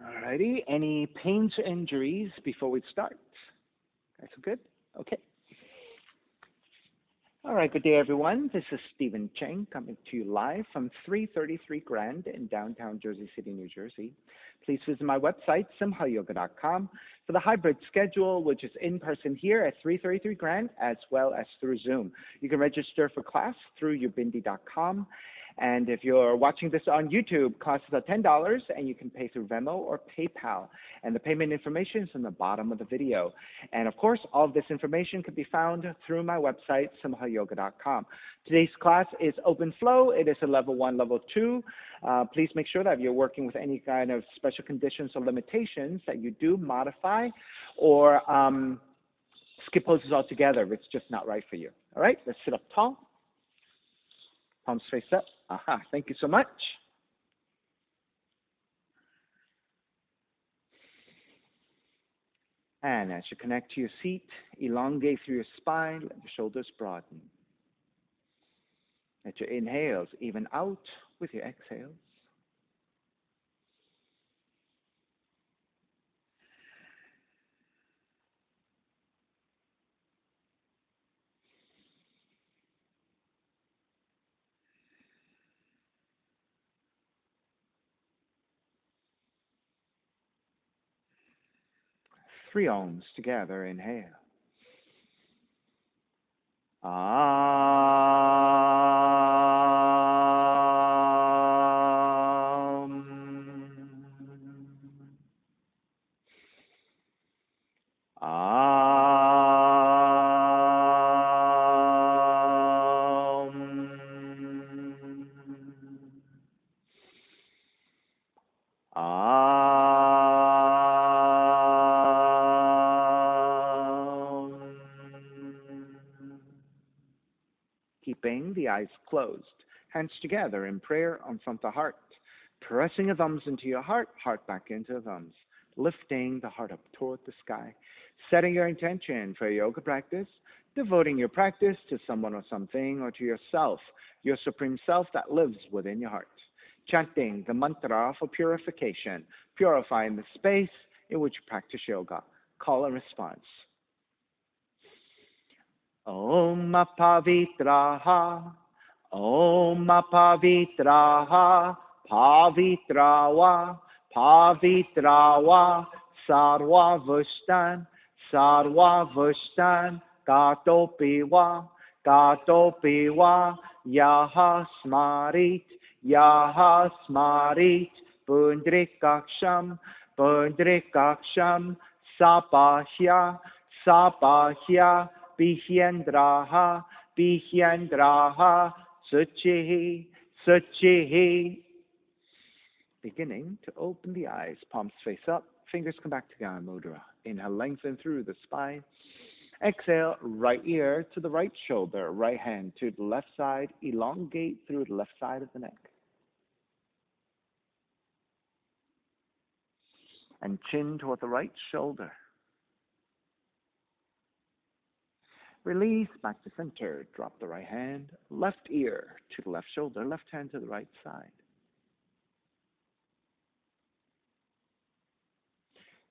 Alrighty. Any pains or injuries before we start? That's good? Okay. All right, good day, everyone. This is Stephen Cheng coming to you live from 333 Grand in downtown Jersey City, New Jersey. Please visit my website, simhayoga.com, for the hybrid schedule, which is in person here at 333 Grand as well as through Zoom. You can register for class through ubindi.com. And if you're watching this on YouTube, costs are $10, and you can pay through Venmo or PayPal. And the payment information is on the bottom of the video. And of course, all of this information can be found through my website, simhayoga.com. Today's class is open flow. It is a level 1, level 2. Please make sure that if you're working with any kind of special conditions or limitations that you do modify or skip poses altogether if it's just not right for you. All right, let's sit up tall. Palms face up. Aha, thank you so much. And as you connect to your seat, elongate through your spine, let your shoulders broaden. Let your inhales even out with your exhales. Three ohms together, inhale. Keeping the eyes closed, hands together in prayer on front of the heart, pressing the thumbs into your heart, heart back into the thumbs, lifting the heart up toward the sky, setting your intention for your yoga practice, devoting your practice to someone or something or to yourself, your supreme self that lives within your heart, chanting the mantra for purification, purifying the space in which you practice yoga. Call and response. Om Pavitraha, Om Pavitraha, Pavitrawa, Pavitrawa, Sarva Vushtan, Sarva Vushtan, Gatopiwa, Gatopiwa, Yaha Smarit, Yaha Smarit, Pundrikaksham, Pundrikaksham, Sapahya, Sapahya, Bihyendraha, Bihyendraha, Suchihi, Suchihi. Beginning to open the eyes, palms face up, fingers come back to Gaya Mudra. Inhale, lengthen through the spine. Exhale, right ear to the right shoulder, right hand to the left side, elongate through the left side of the neck. And chin toward the right shoulder. Release back to center. Drop the right hand, left ear to the left shoulder, left hand to the right side.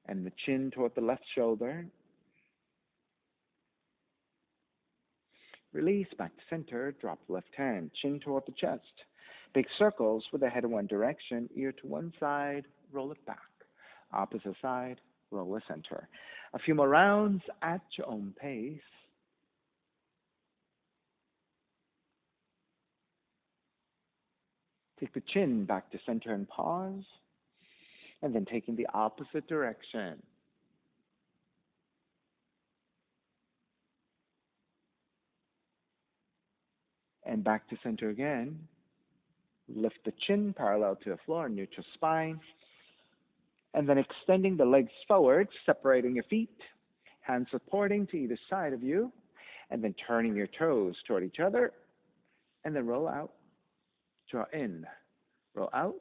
And the chin toward the left shoulder. Release back to center. Drop the left hand, chin toward the chest. Big circles with the head in one direction, ear to one side, roll it back. Opposite side, roll the center. A few more rounds at your own pace. Take the chin back to center and pause, and then taking the opposite direction. And back to center again. Lift the chin parallel to the floor, neutral spine, and then extending the legs forward, separating your feet, hands supporting to either side of you, and then turning your toes toward each other, and then roll out. Draw in, roll out,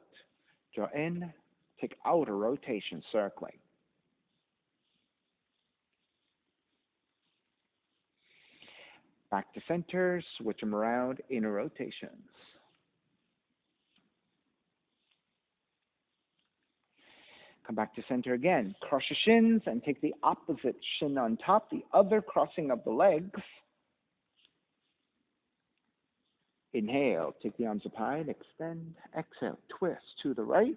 draw in, take outer rotation, circling. Back to center, switch them around, inner rotations. Come back to center again. Cross your shins and take the opposite shin on top, the other crossing of the legs. Inhale, take the arms up high and extend. Exhale, twist to the right.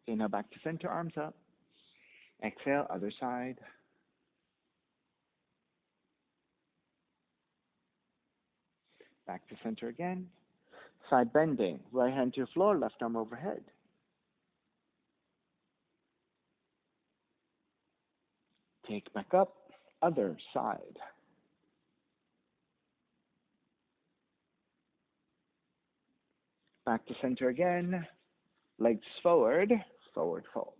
Inhale, back to center, arms up. Exhale, other side. Back to center again. Side bending. Right hand to your floor, left arm overhead. Take back up. Other side. Back to center again. Legs forward. Forward fold.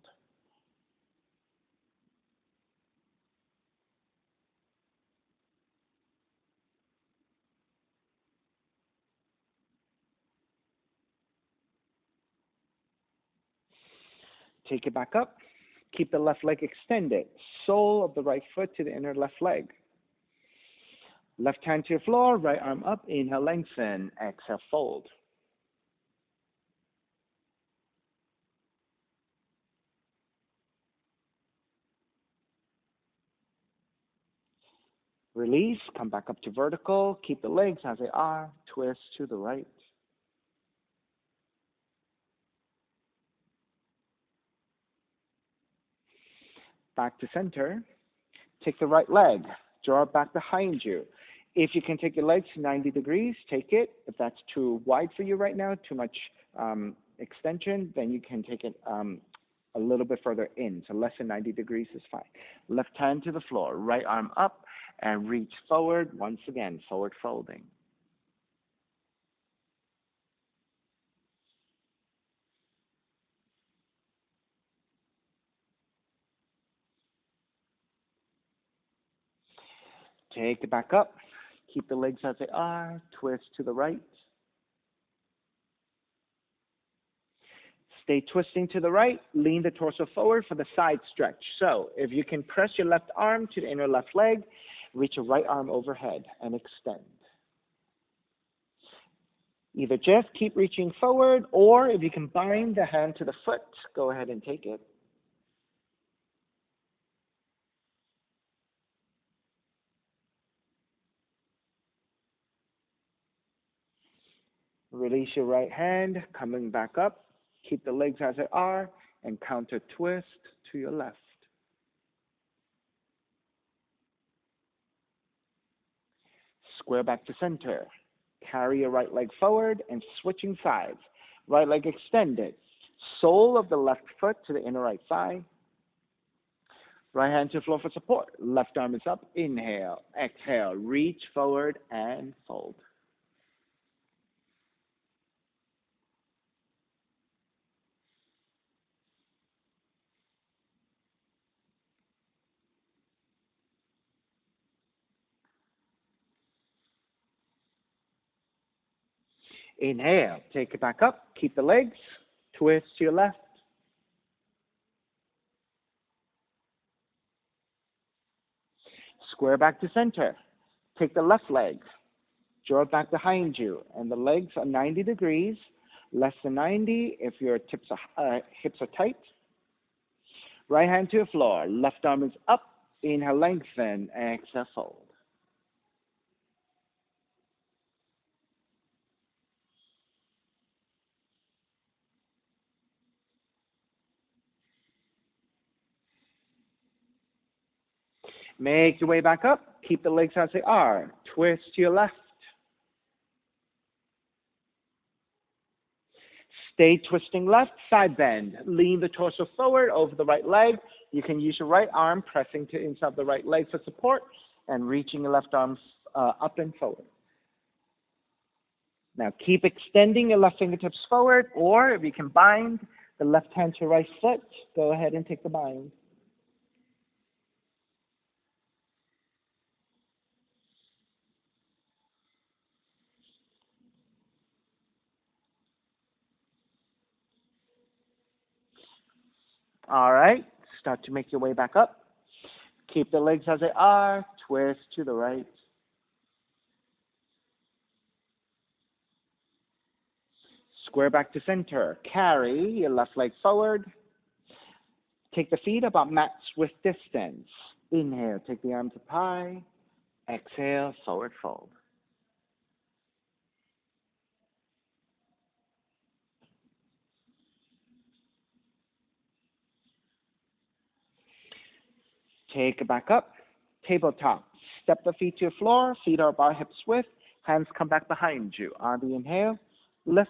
Take it back up. Keep the left leg extended. Sole of the right foot to the inner left leg. Left hand to your floor, right arm up. Inhale, lengthen. Exhale, fold. Release. Come back up to vertical. Keep the legs as they are. Twist to the right. Back to center. Take the right leg. Draw it back behind you. If you can take your legs to 90 degrees, take it. If that's too wide for you right now, too much extension, then you can take it a little bit further in. So less than 90 degrees is fine. Left hand to the floor, right arm up, and reach forward. Once again, forward folding. Take it back up. Keep the legs as they are. Twist to the right. Stay twisting to the right. Lean the torso forward for the side stretch. So if you can press your left arm to the inner left leg, reach your right arm overhead and extend. Either just keep reaching forward, or if you can bind the hand to the foot, go ahead and take it. Release your right hand, coming back up. Keep the legs as they are, and counter twist to your left. Square back to center. Carry your right leg forward and switching sides. Right leg extended. Sole of the left foot to the inner right thigh. Right hand to the floor for support. Left arm is up. Inhale. Exhale. Reach forward and fold. Inhale. Take it back up. Keep the legs. Twist to your left. Square back to center. Take the left leg. Draw it back behind you. And the legs are 90 degrees. Less than 90 if your hips are tight. Right hand to the floor. Left arm is up. Inhale, lengthen. Exhale, fold. Make your way back up. Keep the legs as they are. Twist to your left. Stay twisting left, side bend. Lean the torso forward over the right leg. You can use your right arm pressing to inside the right leg for support and reaching your left arm up and forward. Now keep extending your left fingertips forward, or if you can bind the left hand to your right foot, go ahead and take the bind. All right, start to make your way back up. Keep the legs as they are, twist to the right. Square back to center. Carry your left leg forward. Take the feet about mat width distance. Inhale, take the arms up high. Exhale, forward fold. Take it back up. Tabletop. Step the feet to your floor. Feet are about hips width. Hands come back behind you. On the inhale, lift.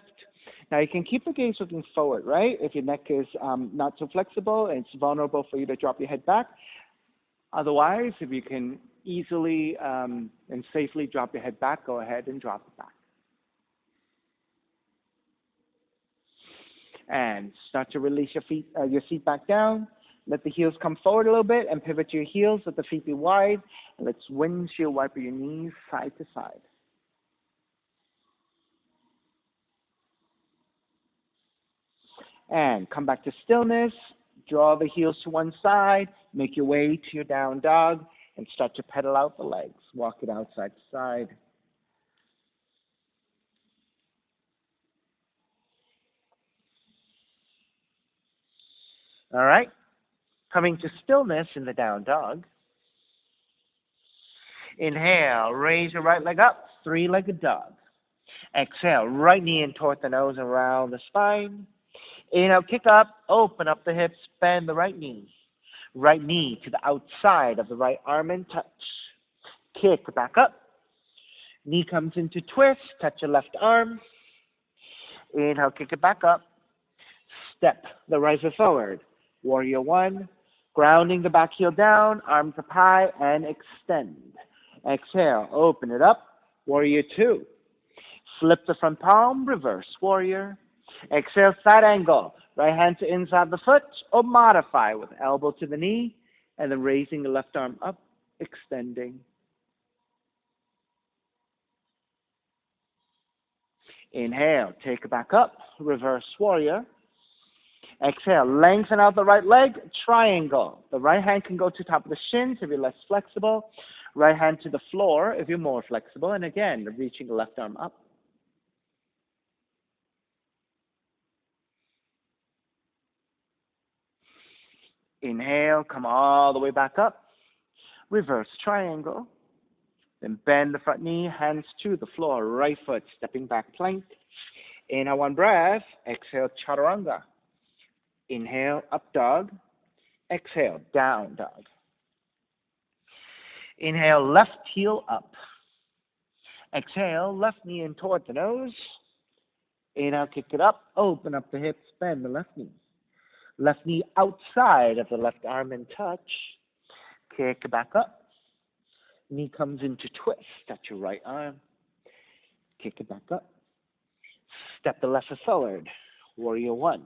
Now you can keep the gaze looking forward, right? If your neck is not so flexible and it's vulnerable for you to drop your head back. Otherwise, if you can easily and safely drop your head back, go ahead and drop it back. And start to release your feet back down. Let the heels come forward a little bit and pivot your heels. Let the feet be wide. And let's windshield wiper your knees side to side. And come back to stillness. Draw the heels to one side. Make your way to your down dog. And start to pedal out the legs. Walk it out side to side. All right. Coming to stillness in the down dog. Inhale, raise your right leg up, three-legged dog. Exhale, right knee in toward the nose around the spine. Inhale, kick up, open up the hips, bend the right knee. Right knee to the outside of the right arm and touch. Kick back up. Knee comes into twist, touch your left arm. Inhale, kick it back up. Step the riser forward. Warrior one. Grounding the back heel down, arms up high, and extend. Exhale, open it up. Warrior two. Flip the front palm, reverse warrior. Exhale, side angle. Right hand to inside the foot, or modify with elbow to the knee, and then raising the left arm up, extending. Inhale, take it back up, reverse warrior. Exhale, lengthen out the right leg, triangle. The right hand can go to top of the shins if you're less flexible. Right hand to the floor if you're more flexible. And again, reaching the left arm up. Inhale, come all the way back up. Reverse triangle. Then bend the front knee, hands to the floor, right foot stepping back plank. Inhale, one breath. Exhale, chaturanga. Inhale, up dog. Exhale, down dog. Inhale, left heel up. Exhale, left knee in toward the nose. Inhale, kick it up, open up the hips, bend the left knee. Left knee outside of the left arm and touch. Kick it back up. Knee comes into twist, touch your right arm. Kick it back up. Step the left foot forward. Warrior one.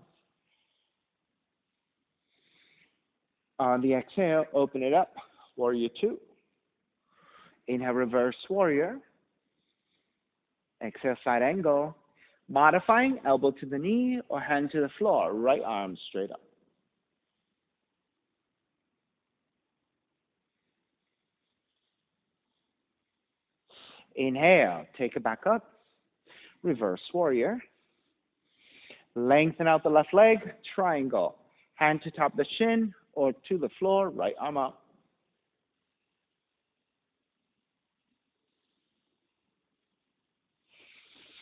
On the exhale, open it up. Warrior two. Inhale, reverse warrior. Exhale, side angle. Modifying, elbow to the knee or hand to the floor. Right arm straight up. Inhale, take it back up. Reverse warrior. Lengthen out the left leg, triangle. Hand to top of the shin or to the floor, right arm up.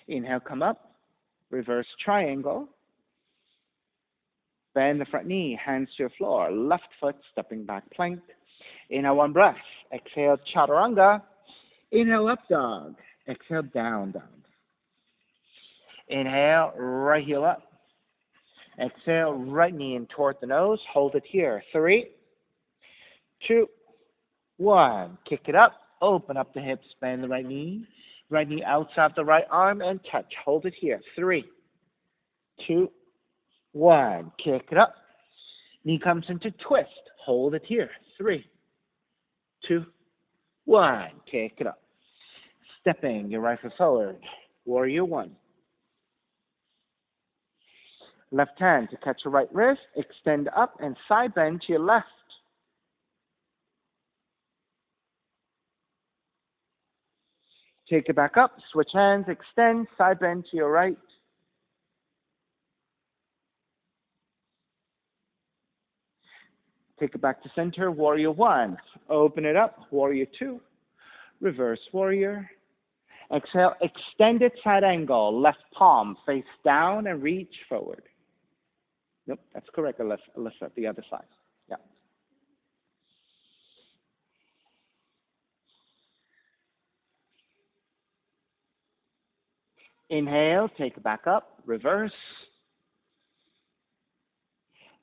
Inhale, come up. Reverse triangle. Bend the front knee, hands to your floor. Left foot stepping back plank. Inhale, one breath. Exhale, chaturanga. Inhale, up dog. Exhale, down dog. Inhale, right heel up. Exhale, right knee in toward the nose. Hold it here. 3, 2, 1. Kick it up. Open up the hips. Bend the right knee. Right knee outside the right arm and touch. Hold it here. 3, 2, 1. Kick it up. Knee comes into twist. Hold it here. 3, 2, 1. Kick it up. Stepping your right foot forward. Warrior one. Left hand to catch your right wrist. Extend up and side bend to your left. Take it back up. Switch hands. Extend. Side bend to your right. Take it back to center, warrior one. Open it up, warrior two. Reverse warrior. Exhale, extended side angle. Left palm face down and reach forward. Nope, that's correct, Alyssa, the other side. Yeah. Inhale, take it back up, reverse.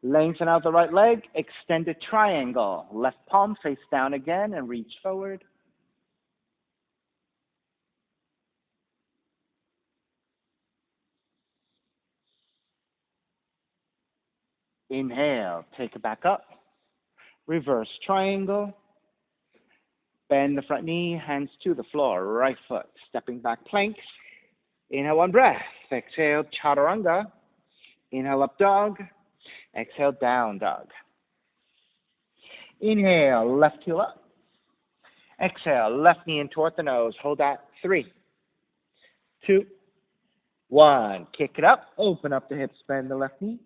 Lengthen out the right leg, extended triangle. Left palm face down again and reach forward. Inhale, take it back up. Reverse triangle. Bend the front knee, hands to the floor, right foot. Stepping back plank. Inhale, one breath. Exhale, chaturanga. Inhale, up dog. Exhale, down dog. Inhale, left heel up. Exhale, left knee in toward the nose. Hold that. 3, 2, 1. Kick it up. Open up the hips. Bend the left knee.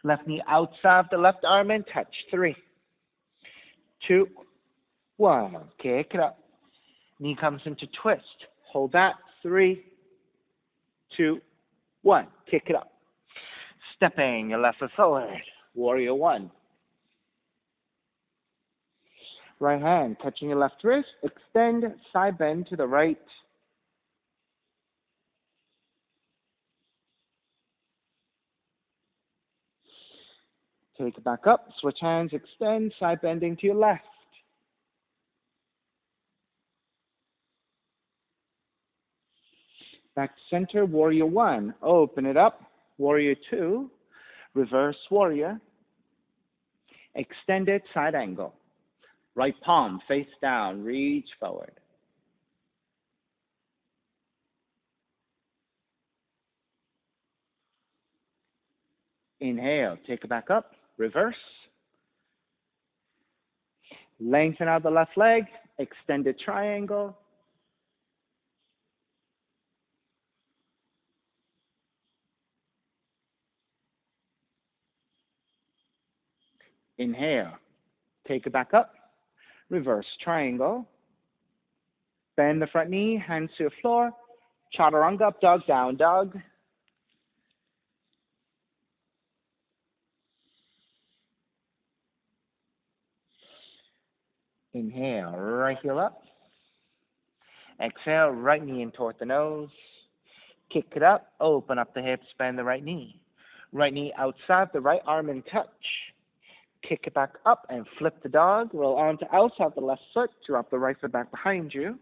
Left knee outside the left arm and touch. 3, 2, 1. Kick it up. Knee comes into twist. Hold that. 3, 2, 1. Kick it up. Stepping your left foot forward. Warrior one. Right hand touching your left wrist. Extend, side bend to the right. Take it back up. Switch hands. Extend, side bending to your left. Back to center, warrior one. Open it up. Warrior two. Reverse warrior. Extended side angle. Right palm face down. Reach forward. Inhale. Take it back up. Reverse. Lengthen out the left leg. Extended triangle. Inhale. Take it back up. Reverse triangle. Bend the front knee, hands to the floor. Chaturanga, up dog, down dog. Inhale, right heel up. Exhale, right knee in toward the nose. Kick it up, open up the hips, bend the right knee. Right knee outside the right arm and touch. Kick it back up and flip the dog. Roll arm to outside the left foot. Drop the right foot back behind you.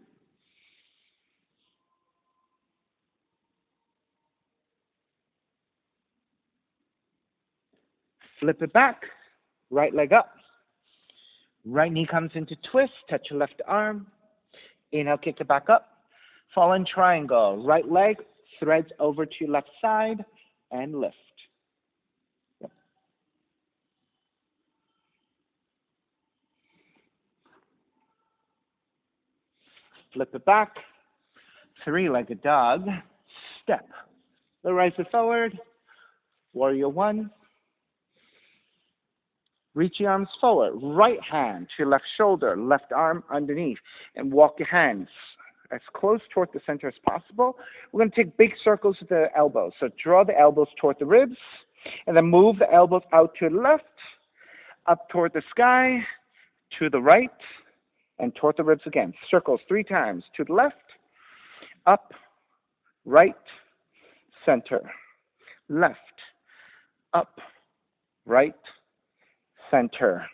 Flip it back. Right leg up. Right knee comes into twist. Touch your left arm. Inhale, kick it back up. Fallen triangle. Right leg threads over to your left side and lift. Yep. Flip it back. Three-legged dog. Step. The right foot forward. Warrior one. Reach your arms forward. Right hand to your left shoulder. Left arm underneath. And walk your hands as close toward the center as possible. We're going to take big circles with the elbows. So draw the elbows toward the ribs. And then move the elbows out to the left. Up toward the sky. To the right. And toward the ribs again. Circles 3 times. To the left. Up. Right. Center. Left. Up. Right. Center.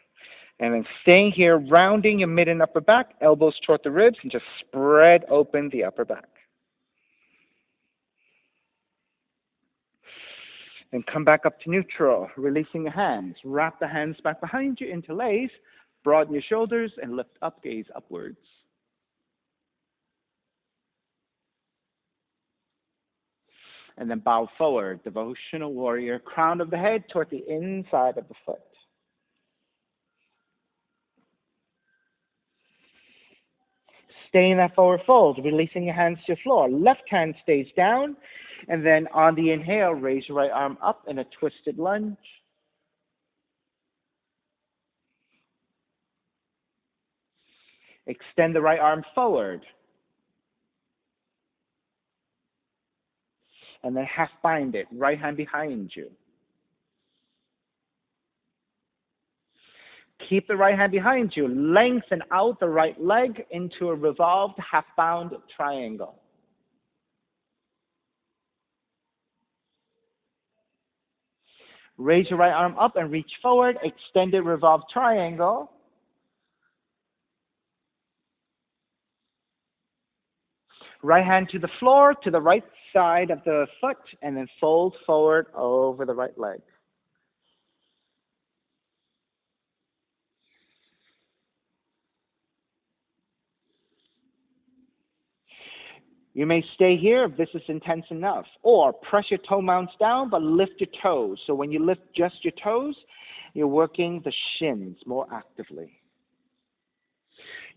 And then staying here, rounding your mid and upper back, elbows toward the ribs, and just spread open the upper back. Then come back up to neutral, releasing your hands. Wrap the hands back behind you, interlace, broaden your shoulders, and lift up, gaze upwards. And then bow forward, devotional warrior, crown of the head toward the inside of the foot. Stay in that forward fold, releasing your hands to the floor. Left hand stays down, and then on the inhale, raise your right arm up in a twisted lunge. Extend the right arm forward. And then half bind it, right hand behind you. Keep the right hand behind you. Lengthen out the right leg into a revolved half-bound triangle. Raise your right arm up and reach forward. Extended revolved triangle. Right hand to the floor, to the right side of the foot, and then fold forward over the right leg. You may stay here if this is intense enough, or press your toe mounts down, but lift your toes. So when you lift just your toes, you're working the shins more actively.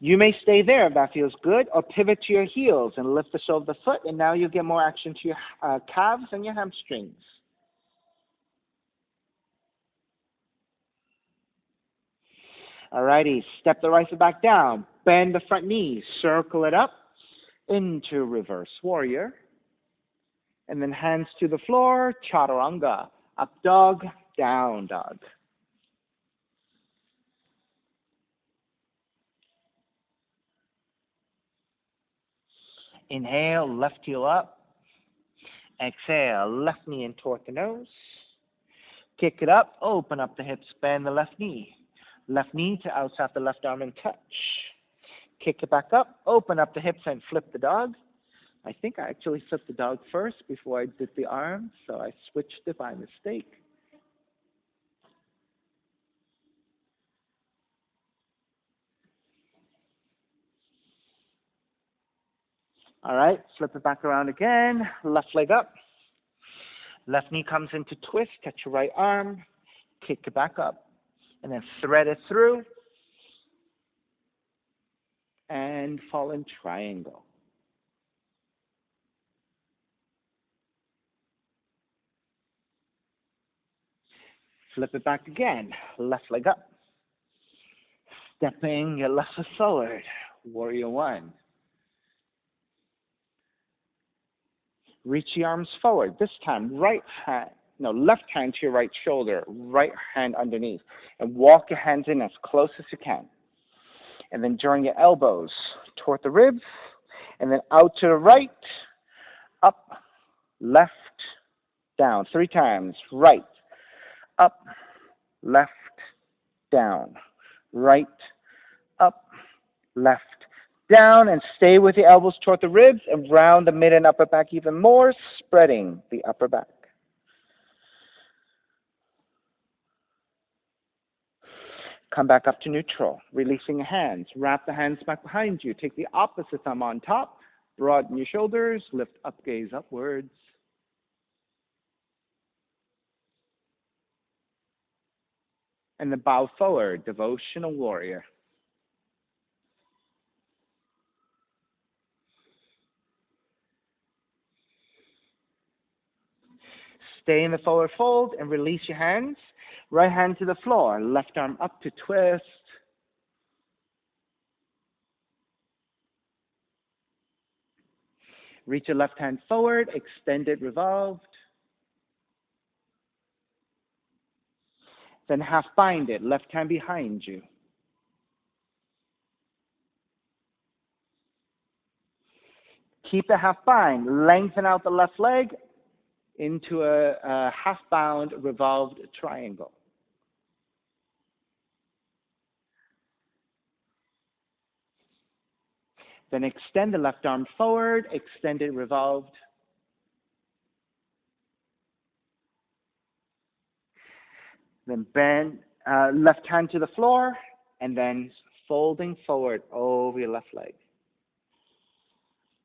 You may stay there if that feels good, or pivot to your heels and lift the sole of the foot, and now you get more action to your calves and your hamstrings. Alrighty, step the right foot back down, bend the front knee, circle it up into reverse warrior, and then hands to the floor, chaturanga, up dog, down dog. Inhale, left heel up. Exhale, left knee in toward the nose. Kick it up, open up the hips, bend the left knee. Left knee to outside the left arm and touch. Kick it back up, open up the hips and flip the dog. I think I actually flipped the dog first before I did the arm, so I switched it by mistake. All right, flip it back around again, left leg up. Left knee comes into twist, touch your right arm, kick it back up, and then thread it through, and fall in triangle. Flip it back again, left leg up. Stepping your left foot forward, warrior one. Reach the arms forward. This time, left hand to your right shoulder, right hand underneath. And walk your hands in as close as you can. And then join your elbows toward the ribs, and then out to the right, up, left, down. 3 times. Right, up, left, down. Right, up, left, down, and stay with the elbows toward the ribs and round the mid and upper back even more, spreading the upper back. Come back up to neutral, releasing your hands. Wrap the hands back behind you. Take the opposite thumb on top. Broaden your shoulders. Lift up, gaze upwards. And then bow forward, devotional warrior. Stay in the forward fold and release your hands. Right hand to the floor, left arm up to twist. Reach your left hand forward, extended, revolved. Then half bind it, left hand behind you. Keep the half bind, lengthen out the left leg into a half bound revolved triangle. Then extend the left arm forward, extend it, revolved. Then bend, left hand to the floor, and then folding forward over your left leg.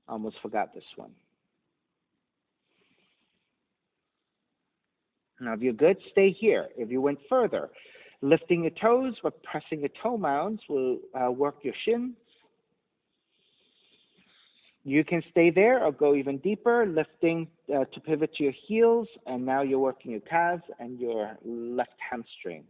Almost forgot this one. Now, if you're good, stay here. If you went further, lifting your toes but pressing your toe mounts will work your shins. You can stay there or go even deeper, lifting to pivot to your heels, and now you're working your calves and your left hamstring.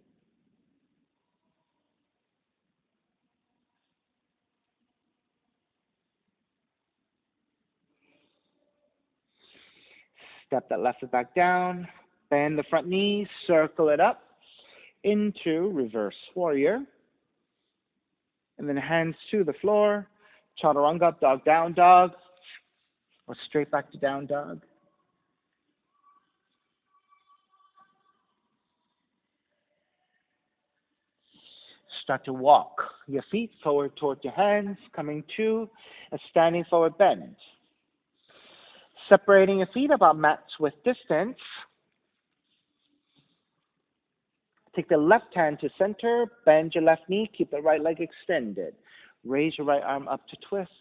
Step that left foot back down. Bend the front knee, circle it up into reverse warrior. And then hands to the floor. Chaturanga, dog, down dog. Or straight back to down dog. Start to walk your feet forward toward your hands, coming to a standing forward bend. Separating your feet about mat's width distance. Take the left hand to center, bend your left knee, keep the right leg extended. Raise your right arm up to twist.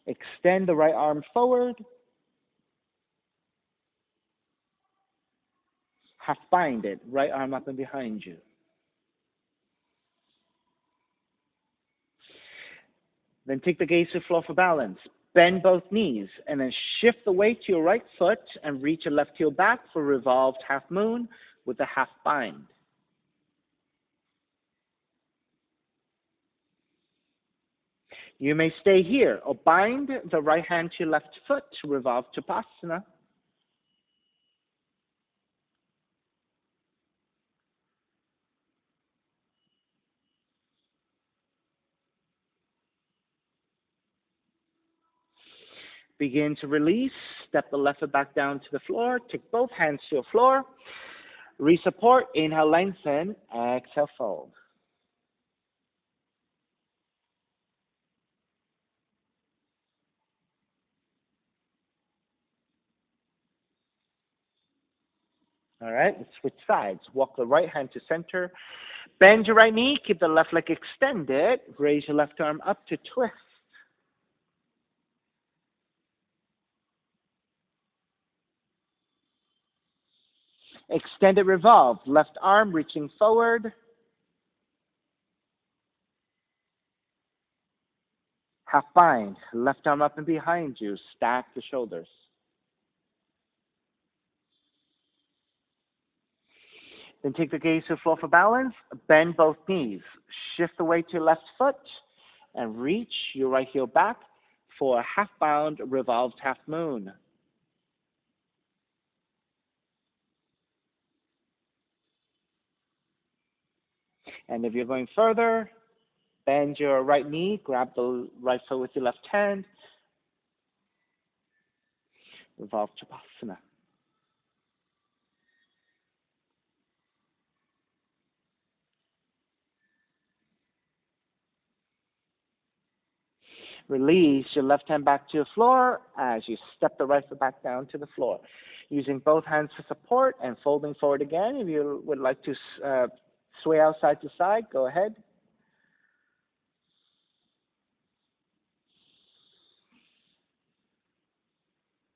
Extend the right arm forward. Half bind it, right arm up and behind you. Then take the gaze to the floor for balance. Bend both knees and then shift the weight to your right foot and reach your left heel back for revolved half moon with a half bind. You may stay here or bind the right hand to your left foot to revolve Tapasana. Begin to release. Step the left foot back down to the floor. Take both hands to the floor. Resupport. Inhale, lengthen. Exhale, fold. All right, let's switch sides. Walk the right hand to center. Bend your right knee. Keep the left leg extended. Raise your left arm up to twist. Extended revolve. Left arm reaching forward. Half bind. Left arm up and behind you. Stack the shoulders. Then take the gaze to the floor for balance. Bend both knees. Shift the weight to your left foot and reach your right heel back for a half bound revolved half moon. And if you're going further, bend your right knee, grab the right foot with your left hand, revolve Tapasana. Release your left hand back to the floor as you step the right foot back down to the floor. Using both hands for support and folding forward again. If you would like to sway out side to side, go ahead.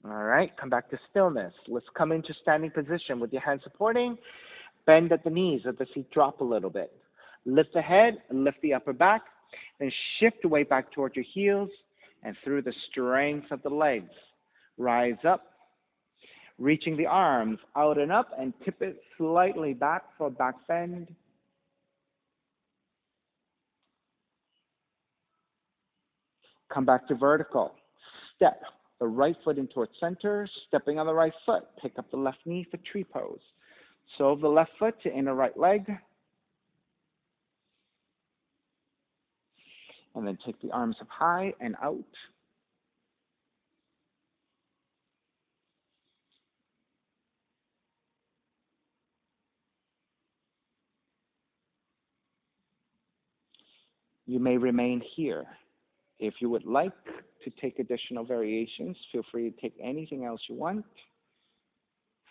All right, come back to stillness. Let's come into standing position with your hands supporting. Bend at the knees, let the feet drop a little bit. Lift the head, lift the upper back, then shift the weight back toward your heels and through the strength of the legs. Rise up, reaching the arms out and up and tip it slightly back for a back bend. Come back to vertical. Step the right foot in towards center, stepping on the right foot. Pick up the left knee for tree pose. So the left foot to inner right leg. And then take the arms up high and out. You may remain here. If you would like to take additional variations, feel free to take anything else you want.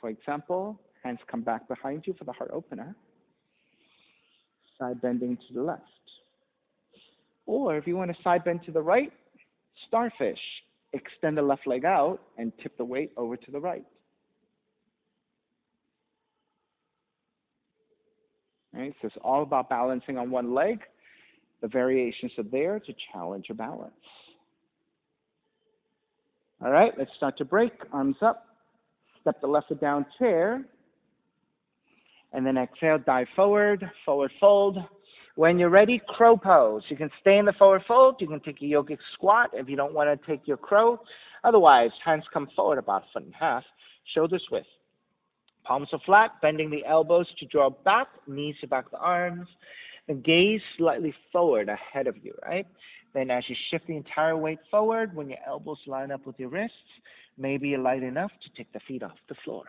For example, hands come back behind you for the heart opener. Side bending to the left. Or if you want to side bend to the right, starfish. Extend the left leg out and tip the weight over to the right. All right, so it's all about balancing on one leg. The variations are there to challenge your balance. All right, let's start to break. Arms up. Step the left foot down, chair. And then exhale, dive forward, forward fold. When you're ready, crow pose. You can stay in the forward fold. You can take a yogic squat if you don't want to take your crow. Otherwise, hands come forward about a foot and a half, shoulders width. Palms are flat, bending the elbows to draw back, knees to back the arms, and gaze slightly forward ahead of you, right? Then as you shift the entire weight forward, when your elbows line up with your wrists, maybe you're light enough to take the feet off the floor.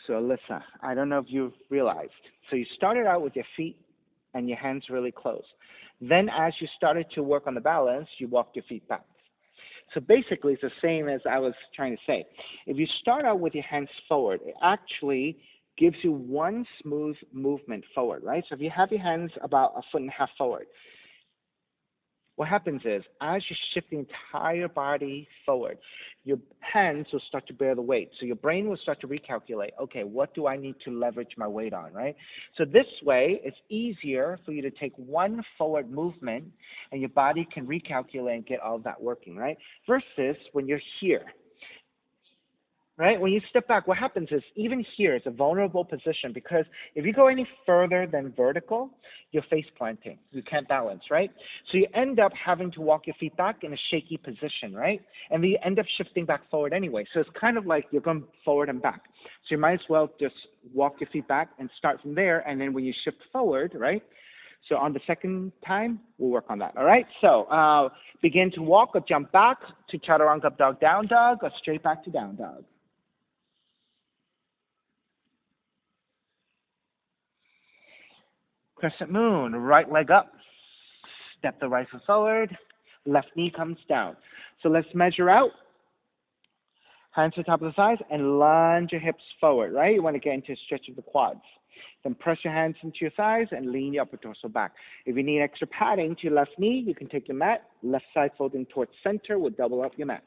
So Alyssa, I don't know if you've realized. So you started out with your feet and your hands really close. Then as you started to work on the balance, you walked your feet back. So basically, it's the same as I was trying to say. If you start out with your hands forward, it actually gives you one smooth movement forward, right? So if you have your hands about a foot and a half forward, what happens is, as you shift the entire body forward, your hands will start to bear the weight. So your brain will start to recalculate, okay, what do I need to leverage my weight on, right? So this way, it's easier for you to take one forward movement and your body can recalculate and get all of that working, right? Versus when you're here. Right? When you step back, what happens is even here it's a vulnerable position because if you go any further than vertical, you're face planting. You can't balance, right? So you end up having to walk your feet back in a shaky position, right? And then you end up shifting back forward anyway. So it's kind of like you're going forward and back. So you might as well just walk your feet back and start from there. And then when you shift forward, right? So on the second time, we'll work on that. All right? So begin to walk or jump back to chaturanga up dog, down dog, or straight back to down dog. Crescent moon, right leg up, step the right foot forward, left knee comes down. So let's measure out, hands to the top of the thighs, and lunge your hips forward, right? You want to get into a stretch of the quads. Then press your hands into your thighs and lean your upper torso back. If you need extra padding to your left knee, you can take your mat, left side folding towards center will double up your mat.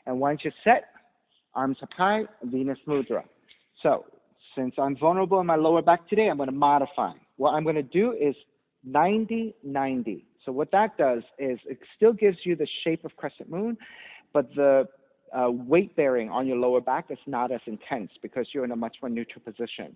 And once you're set, arms up high, Venus Mudra. So since I'm vulnerable in my lower back today, I'm going to modify. What I'm going to do is 90-90. So what that does is it still gives you the shape of crescent moon, but the weight bearing on your lower back is not as intense because you're in a much more neutral position.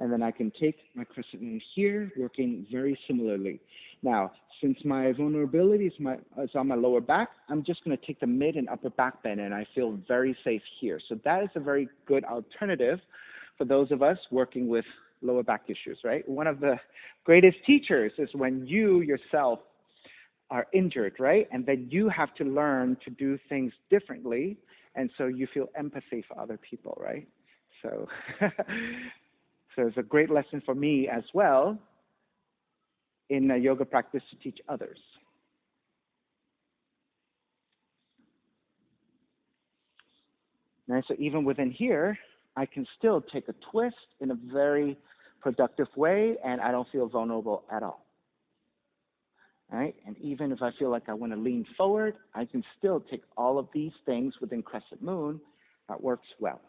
And then I can take my crescent moon here, working very similarly. Now, since my vulnerability is on my lower back, I'm just going to take the mid and upper back bend, and I feel very safe here. So that is a very good alternative for those of us working with lower back issues, right? One of the greatest teachers is when you yourself are injured, right? And then you have to learn to do things differently, and so you feel empathy for other people, right? So, so it's a great lesson for me as well in yoga practice to teach others. And so even within here, I can still take a twist in a very productive way, and I don't feel vulnerable at all. Right? And even if I feel like I want to lean forward, I can still take all of these things within crescent moon. That works well.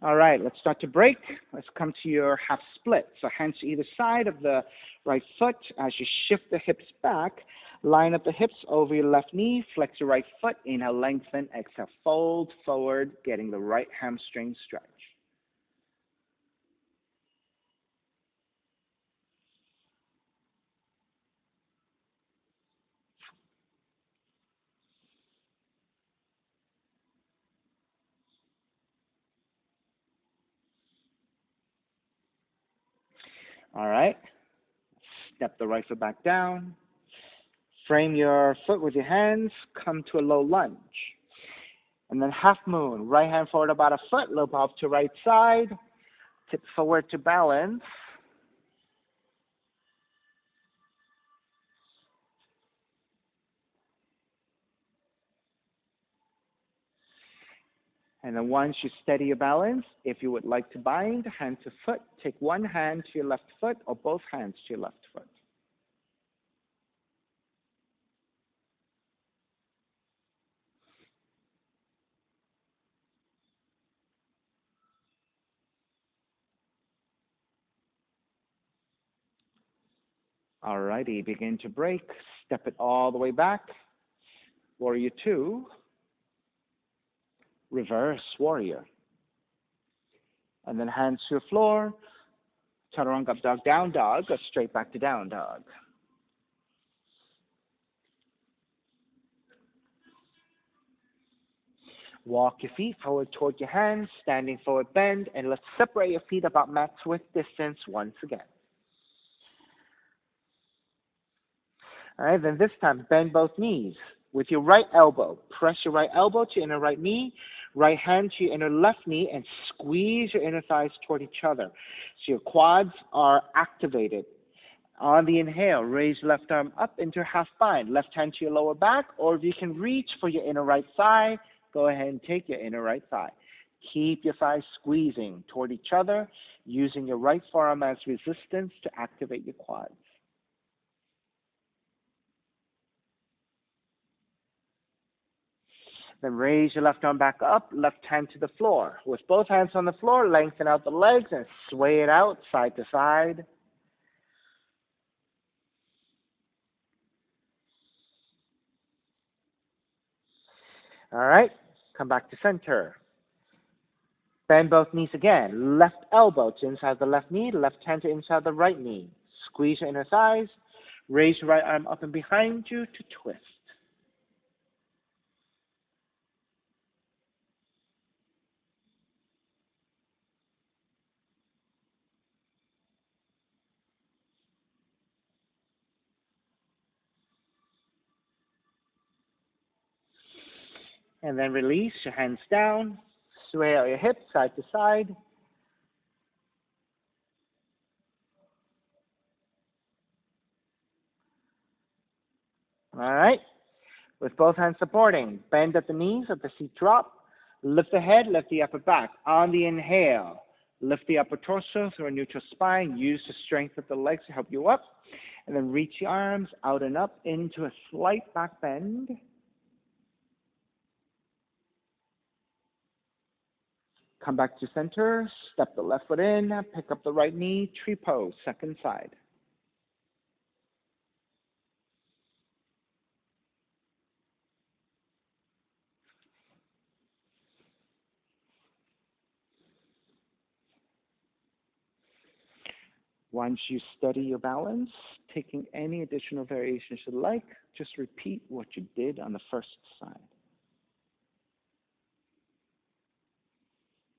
All right, let's start to break. Let's come to your half split. So hands to either side of the right foot. As you shift the hips back, line up the hips over your left knee, flex your right foot, inhale, lengthen, exhale, fold forward, getting the right hamstring stretch. All right, step the right foot back down. Frame your foot with your hands, come to a low lunge. And then half moon, right hand forward about a foot, lobe off to right side, tip forward to balance. And then once you steady your balance, if you would like to bind hand to foot, take one hand to your left foot or both hands to your left foot. Alrighty, begin to break. Step it all the way back. Warrior two. Reverse warrior. And then hands to the floor. Chaturanga up dog, down dog, or straight back to down dog. Walk your feet forward toward your hands, standing forward bend, and let's separate your feet about max width distance once again. All right, then this time bend both knees. With your right elbow, press your right elbow to your inner right knee, right hand to your inner left knee, and squeeze your inner thighs toward each other. So your quads are activated. On the inhale, raise left arm up into half bind, left hand to your lower back, or if you can reach for your inner right thigh, go ahead and take your inner right thigh. Keep your thighs squeezing toward each other, using your right forearm as resistance to activate your quads. Then raise your left arm back up, left hand to the floor. With both hands on the floor, lengthen out the legs and sway it out side to side. All right, come back to center. Bend both knees again. Left elbow to inside the left knee, left hand to inside the right knee. Squeeze your inner thighs. Raise your right arm up and behind you to twist. And then release your hands down. Sway out your hips side to side. All right. With both hands supporting, bend at the knees, at the seat drop. Lift the head, lift the upper back. On the inhale, lift the upper torso through a neutral spine. Use the strength of the legs to help you up. And then reach the arms out and up into a slight back bend. Come back to center, step the left foot in, pick up the right knee, tree pose, second side. Once you steady your balance, taking any additional variations you like, just repeat what you did on the first side.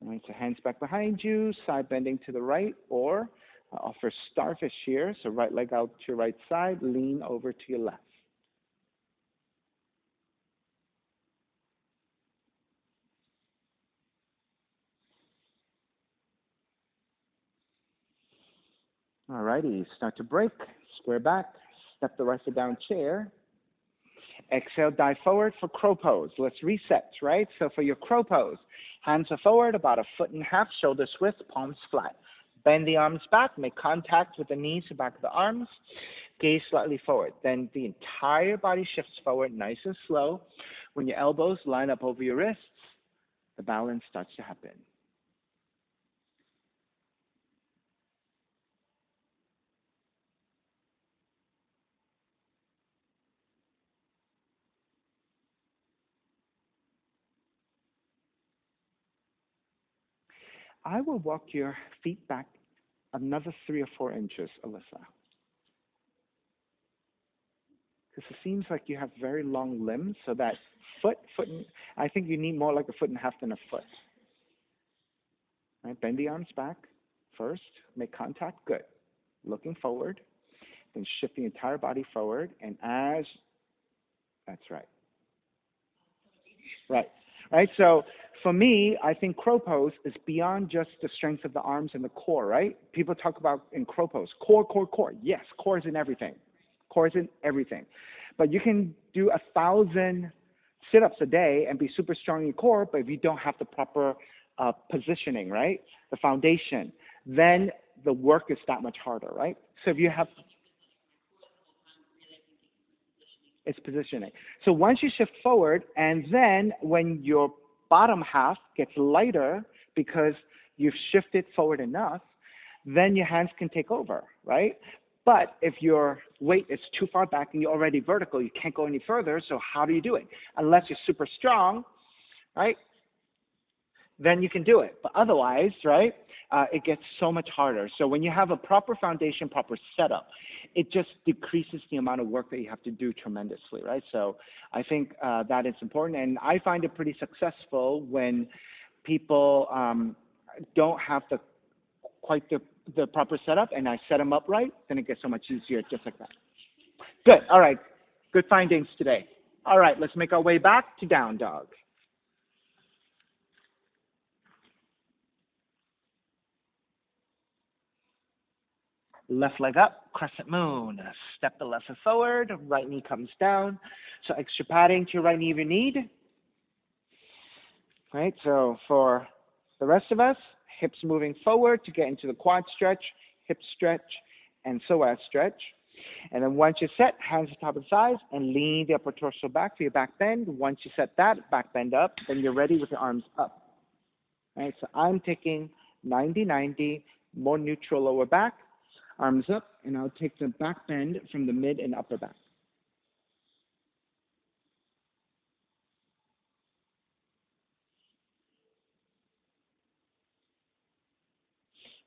All right, so hands back behind you, side bending to the right, or offer starfish here, so right leg out to your right side, lean over to your left. All righty, start to break, square back, step the right foot down chair. Exhale, dive forward for crow pose. Let's reset, right? So for your crow pose, hands are forward, about 1.5 feet, shoulders width, palms flat. Bend the arms back, make contact with the knees to back of the arms, gaze slightly forward. Then the entire body shifts forward nice and slow. When your elbows line up over your wrists, the balance starts to happen. I will walk your feet back another 3 or 4 inches, Alyssa. Because it seems like you have very long limbs, so that I think you need more like 1.5 feet than a foot. Right, bend the arms back first, make contact, good. Looking forward, then shift the entire body forward, and that's right. Right, so for me, I think crow pose is beyond just the strength of the arms and the core, right? People talk about in crow pose, core, core, core. Yes, core is in everything. Core is in everything. But you can do 1,000 sit-ups a day and be super strong in your core, but if you don't have the proper positioning, right, the foundation, then the work is that much harder, right? So if you have it's positioning. So once you shift forward, and then when your bottom half gets lighter because you've shifted forward enough, then your hands can take over, right? But if your weight is too far back and you're already vertical, you can't go any further. So how do you do it? Unless you're super strong, right? Then you can do it. But otherwise, right, it gets so much harder. So when you have a proper foundation, proper setup, it just decreases the amount of work that you have to do tremendously, right? So I think that is important. And I find it pretty successful when people don't have quite the proper setup, and I set them up right, then it gets so much easier just like that. Good. All right. Good findings today. All right. Let's make our way back to down dog. Left leg up, crescent moon. Step the left foot forward, right knee comes down. So extra padding to your right knee if you need. Right, so for the rest of us, hips moving forward to get into the quad stretch, hip stretch, and psoas stretch. And then once you're set, hands on top of the thighs, and lean the upper torso back for your back bend. Once you set that, back bend up, then you're ready with your arms up. Right, so I'm taking 90-90, more neutral lower back, arms up, and I'll take the back bend from the mid and upper back.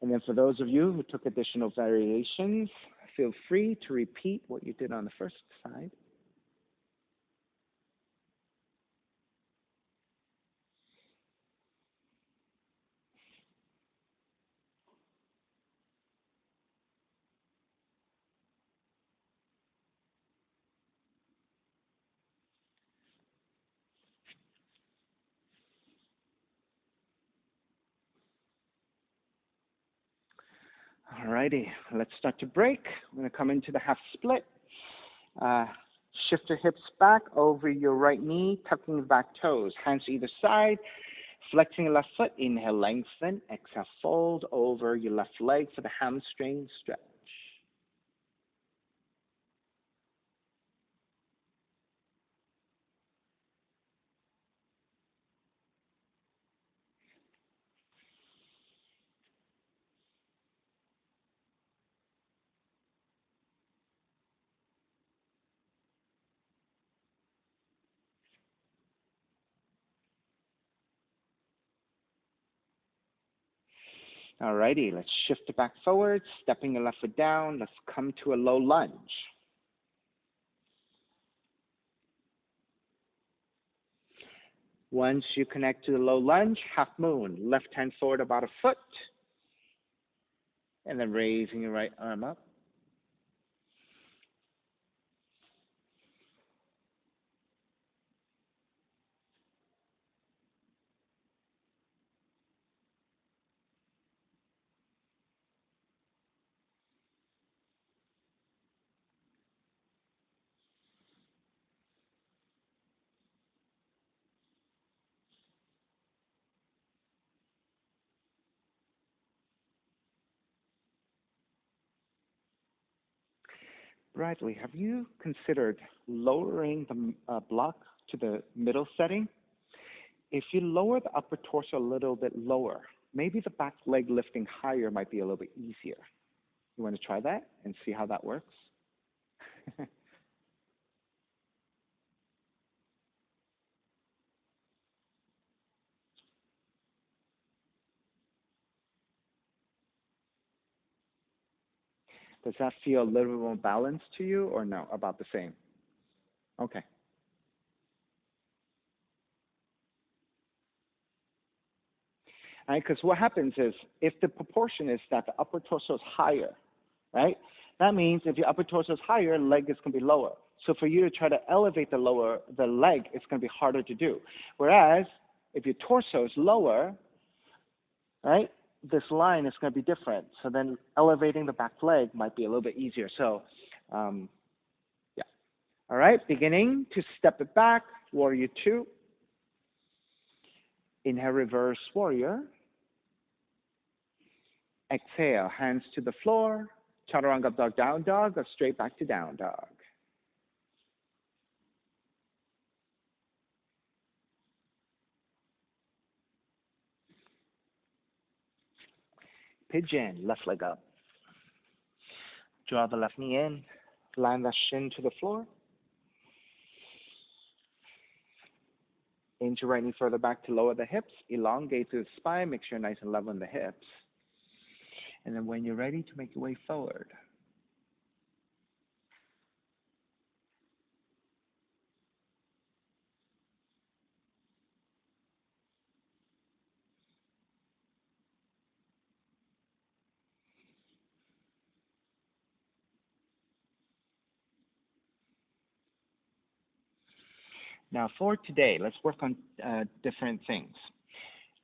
And then for those of you who took additional variations, feel free to repeat what you did on the first side. Alrighty, let's start to break. We're going to come into the half split. Uh, shift your hips back over your right knee, tucking the back toes, hands to either side, flexing your left foot. Inhale, lengthen. Exhale, fold over your left leg for the hamstring stretch. Alrighty, let's shift it back forward, stepping your left foot down. Let's come to a low lunge. Once you connect to the low lunge, half moon, left hand forward about a foot, and then raising your right arm up. Bradley, have you considered lowering the block to the middle setting? If you lower the upper torso a little bit lower, maybe the back leg lifting higher might be a little bit easier. You want to try that and see how that works? Does that feel a little bit more balanced to you or no, about the same? Okay. Right, because what happens is if the proportion is that the upper torso is higher, right? That means if your upper torso is higher, leg is going to be lower. So for you to try to elevate the leg, it's going to be harder to do. Whereas if your torso is lower, right, this line is going to be different. So then elevating the back leg might be a little bit easier. So, yeah. All right, beginning to step it back, Warrior 2. Inhale, reverse warrior. Exhale, hands to the floor. Chaturanga up dog, down dog, or straight back to down dog. Pigeon, left leg up. Draw the left knee in. Land the shin to the floor. Inch your right knee further back to lower the hips. Elongate through the spine. Make sure you're nice and level in the hips. And then when you're ready to make your way forward. Now for today, let's work on different things.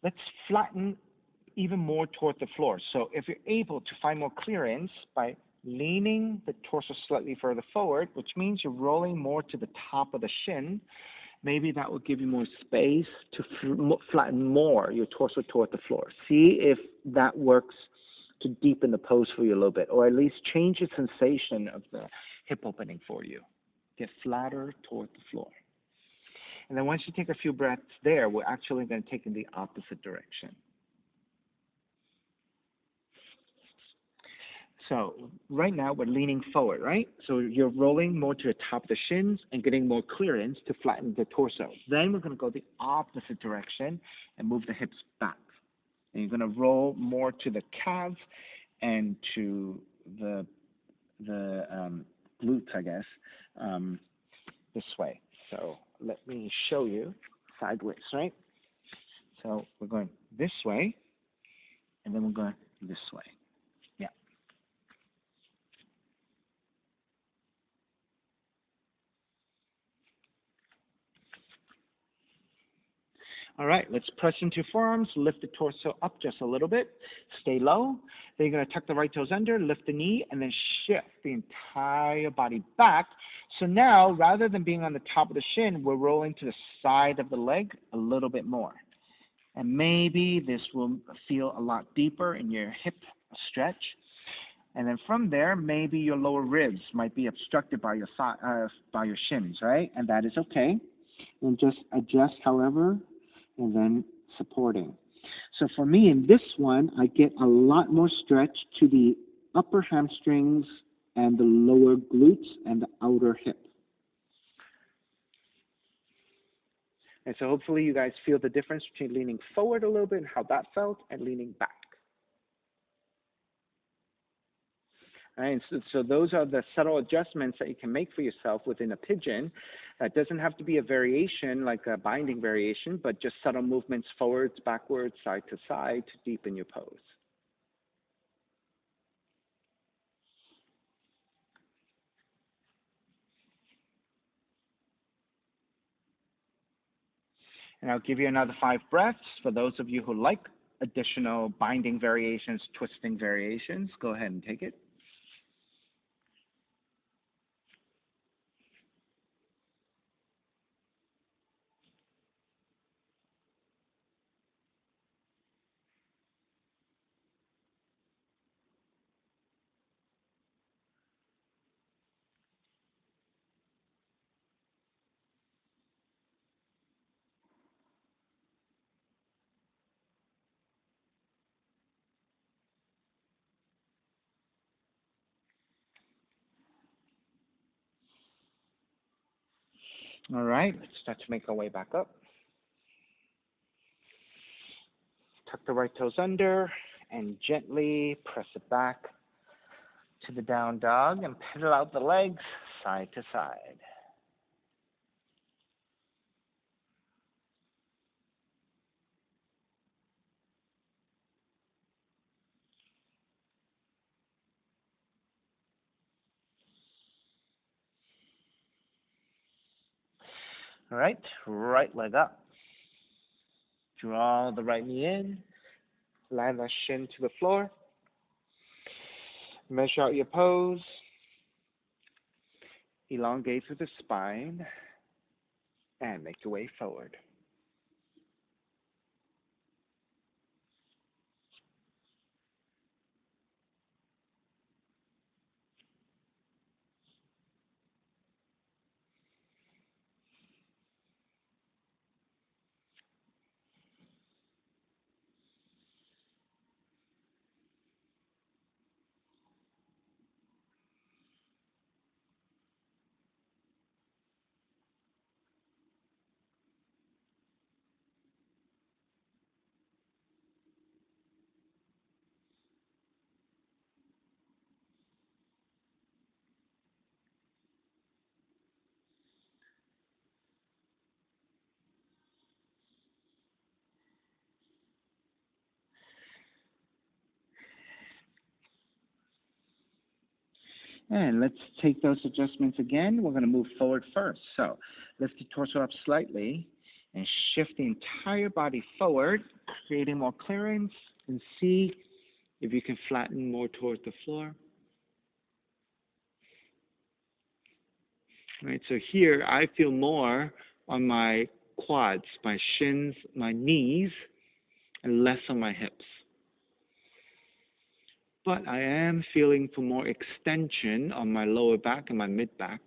Let's flatten even more toward the floor. So if you're able to find more clearance by leaning the torso slightly further forward, which means you're rolling more to the top of the shin, maybe that will give you more space to flatten more your torso toward the floor. See if that works to deepen the pose for you a little bit, or at least change the sensation of the hip opening for you. Get flatter toward the floor. And then once you take a few breaths there, we're actually going to take in the opposite direction. So right now we're leaning forward, right? So you're rolling more to the top of the shins and getting more clearance to flatten the torso. Then we're going to go the opposite direction and move the hips back. And you're going to roll more to the calves and to the glutes, I guess, this way. So let me show you sideways, right? So we're going this way, and then we're going this way. Yeah. All right, let's press into forearms, lift the torso up just a little bit, stay low. Then you're going to tuck the right toes under, lift the knee, and then shift the entire body back. So now, rather than being on the top of the shin, we're rolling to the side of the leg a little bit more. And maybe this will feel a lot deeper in your hip stretch. And then from there, maybe your lower ribs might be obstructed by your shins, right? And that is okay. And just adjust however, and then supporting. So for me, in this one, I get a lot more stretch to the upper hamstrings and the lower glutes and the outer hip. And so hopefully you guys feel the difference between leaning forward a little bit and how that felt, and leaning back. All right, so those are the subtle adjustments that you can make for yourself within a pigeon. It doesn't have to be a variation, like a binding variation, but just subtle movements forwards, backwards, side to side to deepen your pose. And I'll give you another 5 breaths. For those of you who like additional binding variations, twisting variations, go ahead and take it. All right, let's start to make our way back up. Tuck the right toes under and gently press it back to the down dog and pedal out the legs side to side. All right, right leg up. Draw the right knee in. Land that shin to the floor. Measure out your pose. Elongate through the spine. And make your way forward. And let's take those adjustments again. We're going to move forward first. So lift the torso up slightly and shift the entire body forward, creating more clearance. And see if you can flatten more toward the floor. All right, so here I feel more on my quads, my shins, my knees, and less on my hips. But I am feeling for more extension on my lower back and my mid back.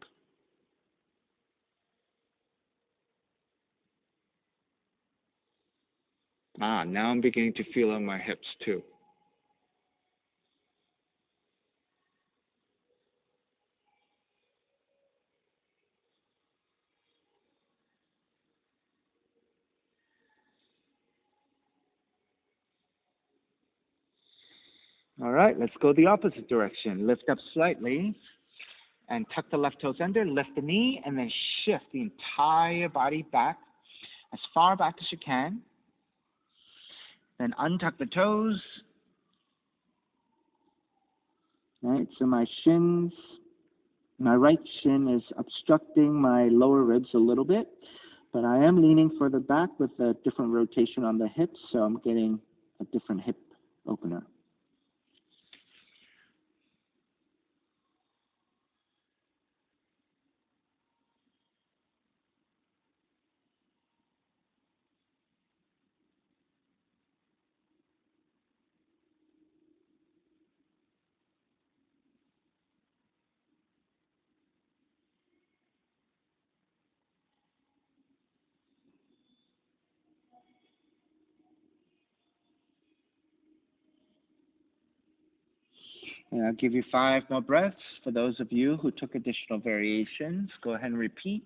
Now I'm beginning to feel on my hips too. All right, let's go the opposite direction. Lift up slightly and tuck the left toes under, lift the knee, and then shift the entire body back as far back as you can. Then untuck the toes. All right, so my shins, my right shin is obstructing my lower ribs a little bit, but I am leaning further back with a different rotation on the hips, so I'm getting a different hip opener. And I'll give you 5 more breaths. For those of you who took additional variations, go ahead and repeat.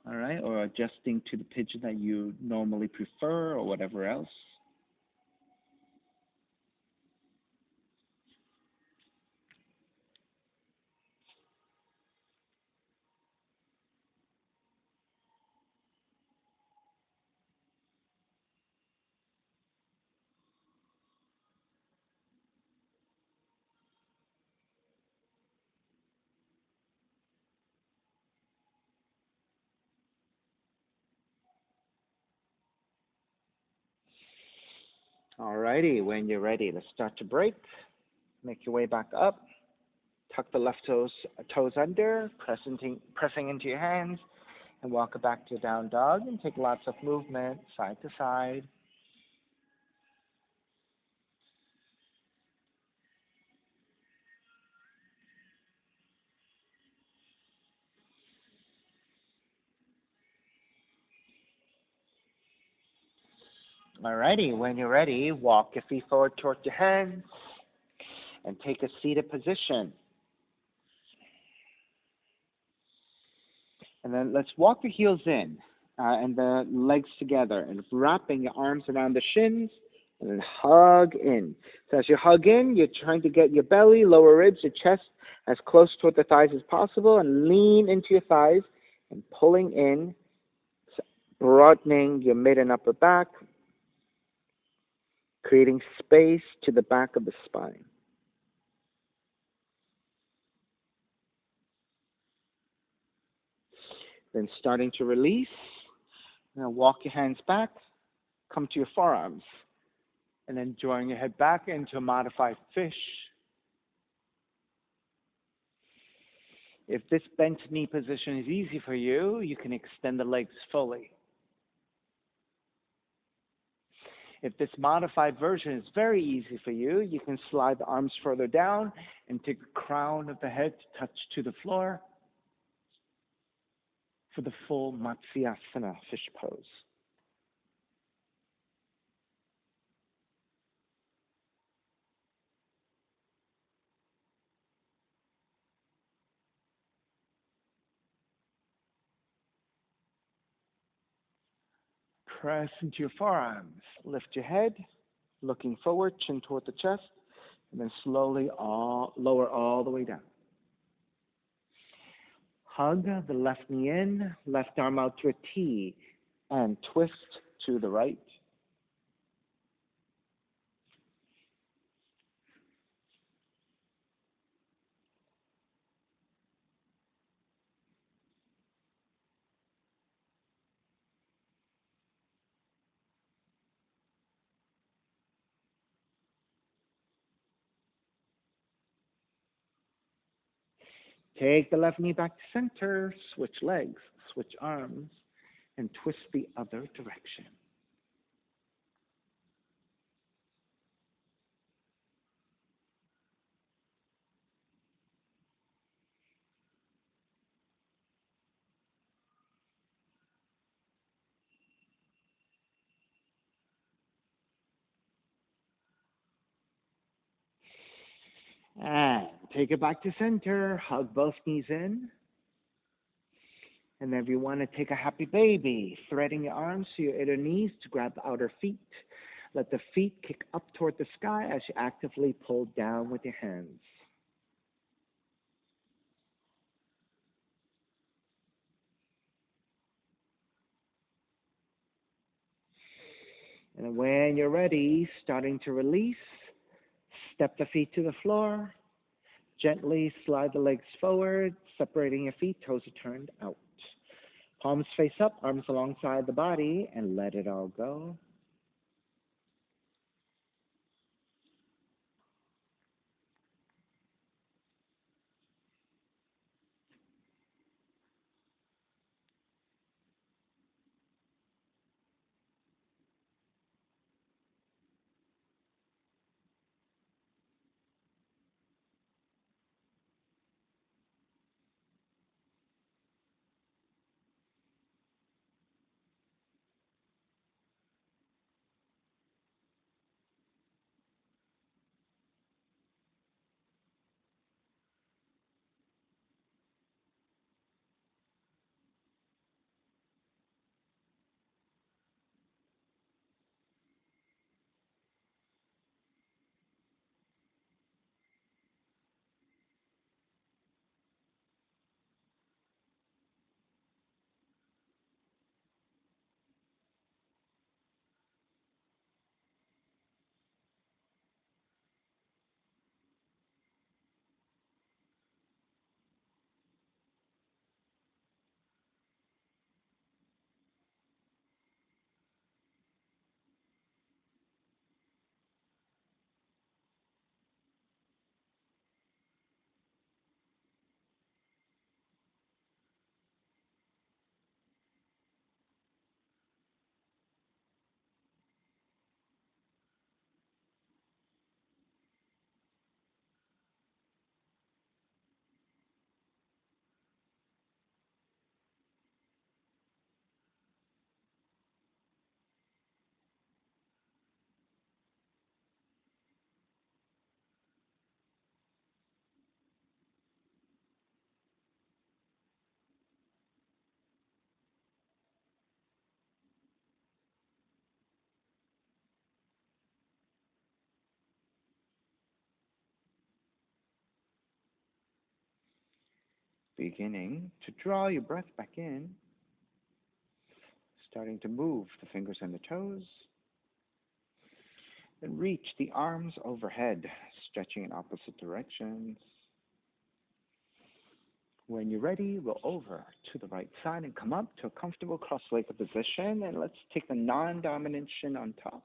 All right, or adjusting to the pitch that you normally prefer or whatever else. All righty, when you're ready, let's start to break. Make your way back up. Tuck the left toes under, pressing into your hands, and walk it back to down dog and take lots of movement side to side. Alrighty, when you're ready, walk your feet forward towards your hands and take a seated position. And then let's walk the heels in and the legs together and wrapping your arms around the shins and then hug in. So as you hug in, you're trying to get your belly, lower ribs, your chest as close toward the thighs as possible and lean into your thighs and pulling in, broadening your mid and upper back, creating space to the back of the spine. Then starting to release. Now walk your hands back, come to your forearms, and then drawing your head back into a modified fish. If this bent knee position is easy for you, you can extend the legs fully. If this modified version is very easy for you, you can slide the arms further down and take the crown of the head to touch to the floor for the full Matsyasana fish pose. Press into your forearms. Lift your head, looking forward, chin toward the chest, and then slowly lower all the way down. Hug the left knee in, left arm out to a T, and twist to the right. Take the left knee back to center, switch legs, switch arms, and twist the other direction. And take it back to center, hug both knees in. And then if you want to take a happy baby, threading your arms to your inner knees to grab the outer feet. Let the feet kick up toward the sky as you actively pull down with your hands. And when you're ready, starting to release, step the feet to the floor. Gently slide the legs forward, separating your feet, toes are turned out. Palms face up, arms alongside the body, and let it all go. Beginning to draw your breath back in, starting to move the fingers and the toes, and reach the arms overhead, stretching in opposite directions. When you're ready, roll over to the right side and come up to a comfortable cross-legged position, and let's take the non-dominant shin on top.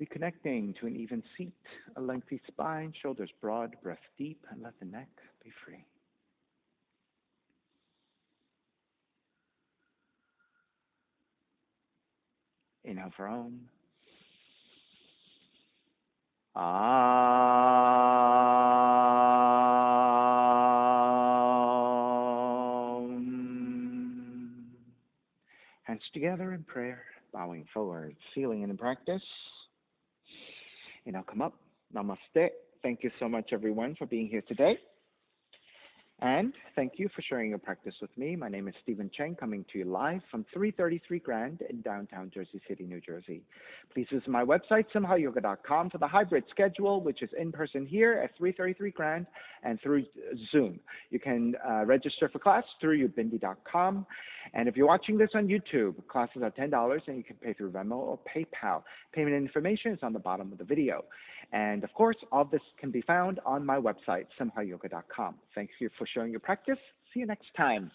Reconnecting to an even seat, a lengthy spine, shoulders broad, breath deep, and let the neck be free. Inhale for Om. Om. Hands together in prayer, bowing forward, feeling in practice. Inhale, come up. Namaste. Thank you so much, everyone, for being here today. And thank you for sharing your practice with me. My name is Stephen Cheng, coming to you live from 333 Grand in downtown Jersey City, New Jersey. Please visit my website, simhayoga.com, for the hybrid schedule, which is in person here at 333 Grand and through Zoom. You can register for class through ubindi.com. And if you're watching this on YouTube, classes are $10 and you can pay through Venmo or PayPal. Payment information is on the bottom of the video. And of course, all this can be found on my website, simhayoga.com. Thank you for sharing your practice. See you next time.